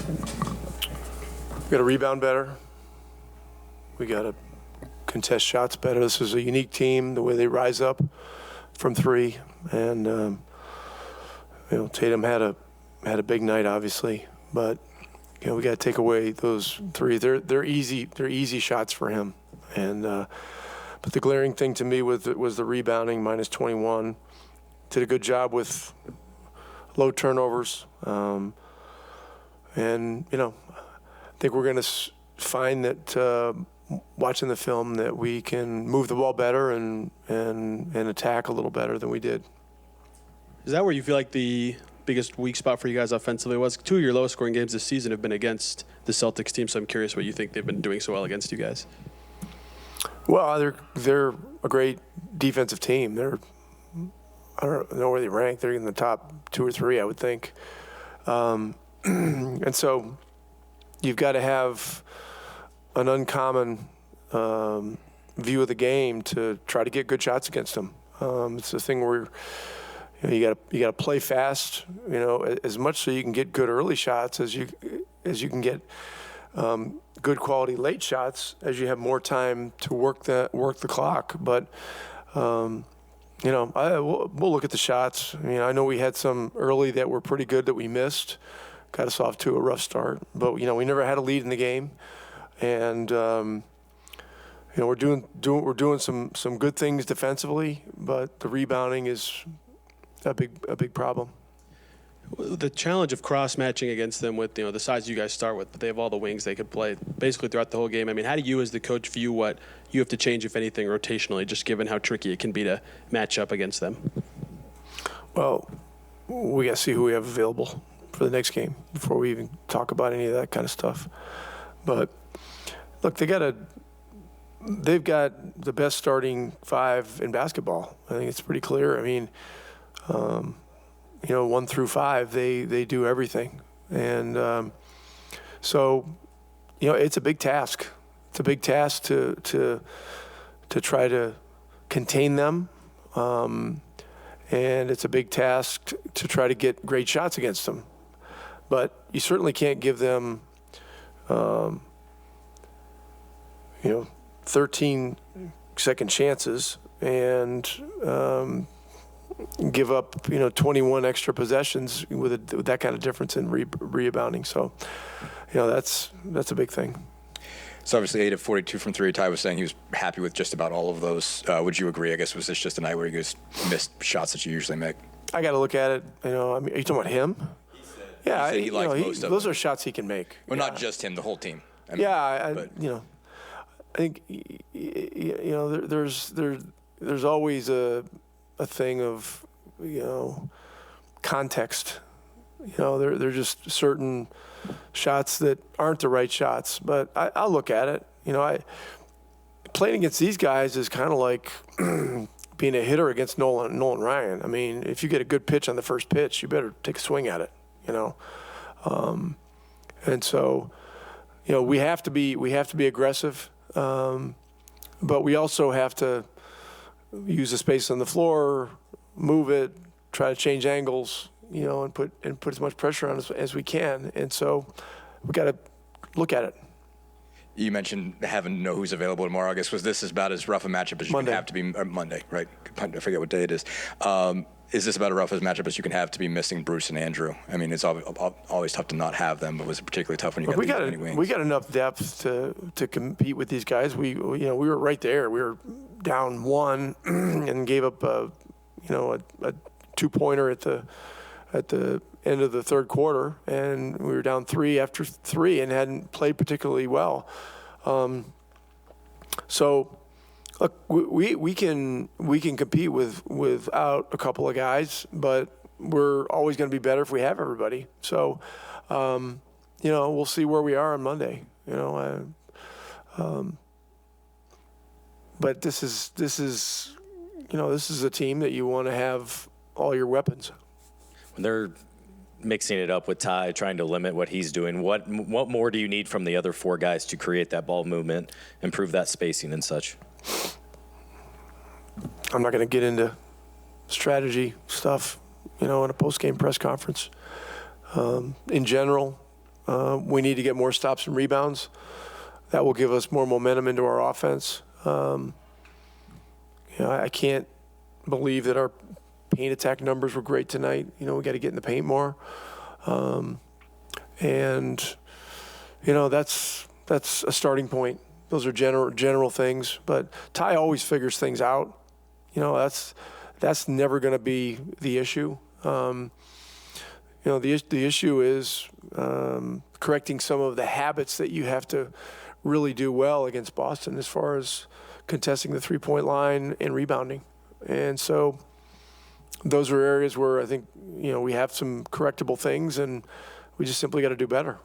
We got to rebound better. We got to contest shots better. This is a unique team, the way they rise up from three. And, Tatum had a big night, obviously. But, we got to take away those three. They're easy shots for him. And but the glaring thing to me was the rebounding, minus 21. Did a good job with low turnovers. And, I think we're going to find that watching the film that we can move the ball better and attack a little better than we did. Is that where you feel like the biggest weak spot for you guys offensively was? 2 of your lowest scoring games this season have been against the Celtics team, so I'm curious what you think they've been doing so well against you guys. Well, they're a great defensive team. I don't know where they rank. They're in the top 2 or 3, I would think. And so you've got to have an uncommon view of the game to try to get good shots against them. It's the thing where you got to play fast, as much so you can get good early shots as you can get good quality late shots as you have more time to work the clock. But we'll look at the shots. I know we had some early that were pretty good that we missed. Got us off to a rough start, but we never had a lead in the game, and we're doing some good things defensively, but the rebounding is a big problem. The challenge of cross-matching against them with the size you guys start with, but they have all the wings they could play basically throughout the whole game. How do you as the coach view what you have to change, if anything, rotationally, just given how tricky it can be to match up against them? Well, we got to see who we have available for the next game before we even talk about any of that kind of stuff. But look, they've got the best starting 5 in basketball. I think it's pretty clear. 1 through 5, they do everything. And so it's a big task. It's a big task to try to contain them. And it's a big task to try to get great shots against them. But you certainly can't give them, 13-second chances and give up, 21 extra possessions with that kind of difference in rebounding. So, that's a big thing. So obviously 8 of 42 from 3. Ty was saying he was happy with just about all of those. Would you agree? I guess, was this just a night where you guys missed shots that you usually make? I got to look at it. Are you talking about him? Yeah, he liked most of those them. Are shots he can make. Well, not just him, the whole team. I think there's always a thing of context. They're just certain shots that aren't the right shots. But I'll look at it. Playing against these guys is kind of like being a hitter against Nolan Ryan. If you get a good pitch on the first pitch, you better take a swing at it. And so, we have to be aggressive, but we also have to use the space on the floor, move it, try to change angles, and put as much pressure on us as we can. And so, we got to look at it. You mentioned having to know who's available tomorrow. I guess was this about as rough a matchup as you can have to be Monday, right? I forget what day it is. Is this about as rough a matchup as you can have to be missing Bruce and Andrew? It's always tough to not have them, but was it particularly tough when you got many wings? We got enough depth to compete with these guys. We were right there. We were down 1 and gave up a 2-pointer at the end of the third quarter, and we were down 3 after 3 and hadn't played particularly well. So. Look, we can compete without a couple of guys, but we're always going to be better if we have everybody. So, we'll see where we are on Monday. But this is a team that you want to have all your weapons. When they're mixing it up with Ty, trying to limit what he's doing, what more do you need from the other 4 guys to create that ball movement, improve that spacing and such? I'm not going to get into strategy stuff, in a post-game press conference. In general, We need to get more stops and rebounds. That will give us more momentum into our offense. I can't believe that our paint attack numbers were great tonight. We got to get in the paint more. That's a starting point. Those are general things. But Ty always figures things out. That's never going to be the issue. The issue is correcting some of the habits that you have to really do well against Boston as far as contesting the three-point line and rebounding. And so those are areas where I think, we have some correctable things, and we just simply got to do better.